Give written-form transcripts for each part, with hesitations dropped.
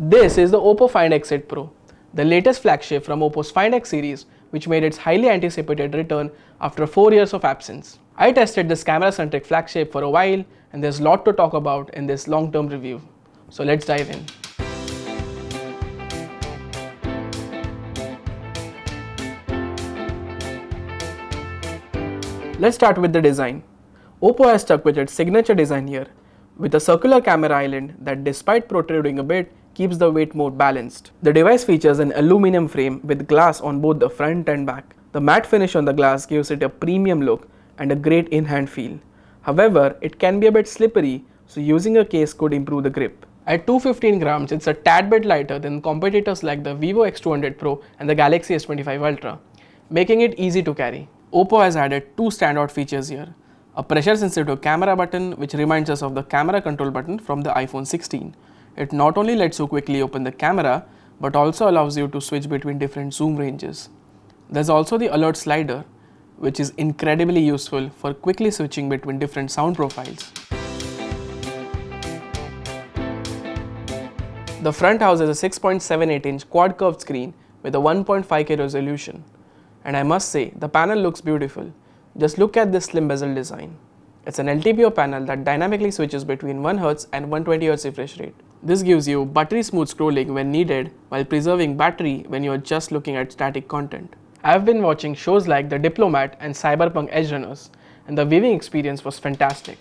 This is the Oppo Find X8 Pro, the latest flagship from Oppo's Find X series, which made its highly anticipated return after 4 years of absence. I tested this camera-centric flagship for a while, and there's a lot to talk about in this long-term review. So let's dive in. Let's start with the design. Oppo has stuck with its signature design here, with a circular camera island that, despite protruding a bit, keeps the weight more balanced. The device features an aluminum frame with glass on both the front and back. The matte finish on the glass gives it a premium look and a great in-hand feel. However, it can be a bit slippery, so using a case could improve the grip. At 215 grams, it's a tad bit lighter than competitors like the Vivo X200 Pro and the Galaxy S25 Ultra, making it easy to carry. Oppo has added two standout features here. A pressure-sensitive camera button, which reminds us of the camera control button from the iPhone 16. It not only lets you quickly open the camera, but also allows you to switch between different zoom ranges. There's also the alert slider, which is incredibly useful for quickly switching between different sound profiles. The front houses a 6.78-inch quad curved screen with a 1.5K resolution. And I must say, the panel looks beautiful. Just look at this slim bezel design. It's an LTPO panel that dynamically switches between 1Hz and 120Hz refresh rate. This gives you buttery smooth scrolling when needed while preserving battery when you are just looking at static content. I've been watching shows like The Diplomat and Cyberpunk Edge Runners, and the viewing experience was fantastic.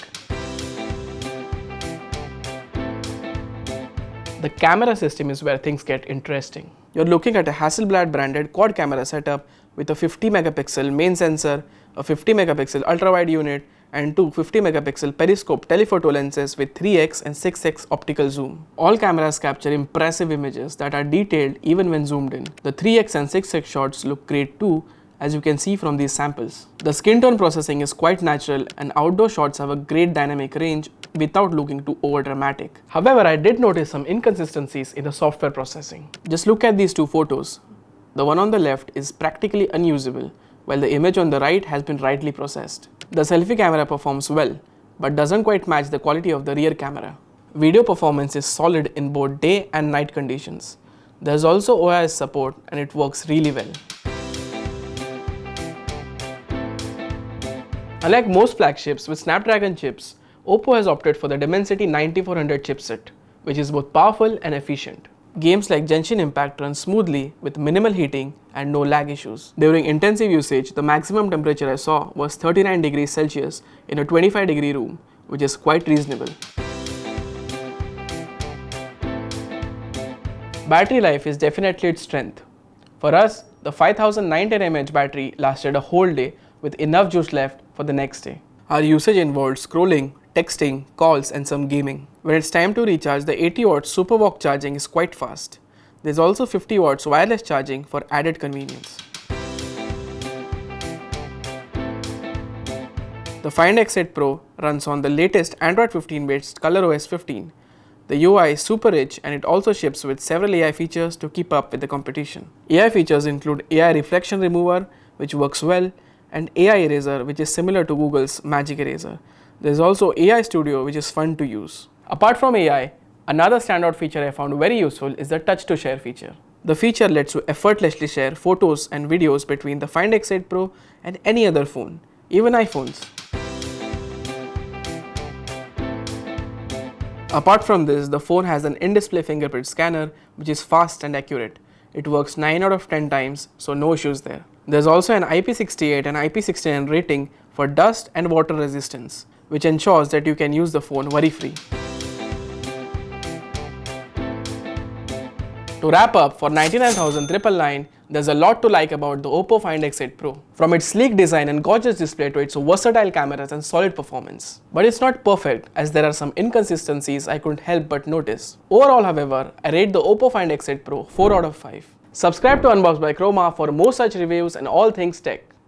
The camera system is where things get interesting. You're looking at a Hasselblad branded quad camera setup with a 50 megapixel main sensor, a 50 megapixel ultra-wide unit, and two 50 megapixel periscope telephoto lenses with 3x and 6x optical zoom. All cameras capture impressive images that are detailed even when zoomed in. The 3x and 6x shots look great too, as you can see from these samples. The skin tone processing is quite natural, and outdoor shots have a great dynamic range without looking too over dramatic. However, I did notice some inconsistencies in the software processing. Just look at these two photos. The one on the left is practically unusable, while the image on the right has been rightly processed. The selfie camera performs well, but doesn't quite match the quality of the rear camera. Video performance is solid in both day and night conditions. There's also OIS support, and it works really well. Unlike most flagships with Snapdragon chips, Oppo has opted for the Dimensity 9400 chipset, which is both powerful and efficient. Games like Genshin Impact run smoothly with minimal heating and no lag issues. During intensive usage, the maximum temperature I saw was 39 degrees Celsius in a 25-degree room, which is quite reasonable. Battery life is definitely its strength. For us, the 5910 mAh battery lasted a whole day with enough juice left for the next day. Our usage involved scrolling, texting, calls, and some gaming. When it's time to recharge, the 80 watts Super Walk charging is quite fast. There's also 50 watts wireless charging for added convenience. The Find X8 Pro runs on the latest Android 15 based ColorOS 15. The UI is super rich, and it also ships with several AI features to keep up with the competition. AI features include AI Reflection Remover, which works well, and AI Eraser, which is similar to Google's Magic Eraser. There's also AI Studio, which is fun to use. Apart from AI, another standout feature I found very useful is the Touch to Share feature. The feature lets you effortlessly share photos and videos between the Find X8 Pro and any other phone, even iPhones. Apart from this, the phone has an in-display fingerprint scanner, which is fast and accurate. It works 9 out of 10 times, so no issues there. There's also an IP68 and IP69 rating for dust and water resistance, which ensures that you can use the phone worry-free. To wrap up, for 99,999, there's a lot to like about the Oppo Find X8 Pro. From its sleek design and gorgeous display to its versatile cameras and solid performance. But it's not perfect, as there are some inconsistencies I couldn't help but notice. Overall, however, I rate the Oppo Find X8 Pro 4 out of 5. Subscribe to Unboxed by Croma for more such reviews and all things tech.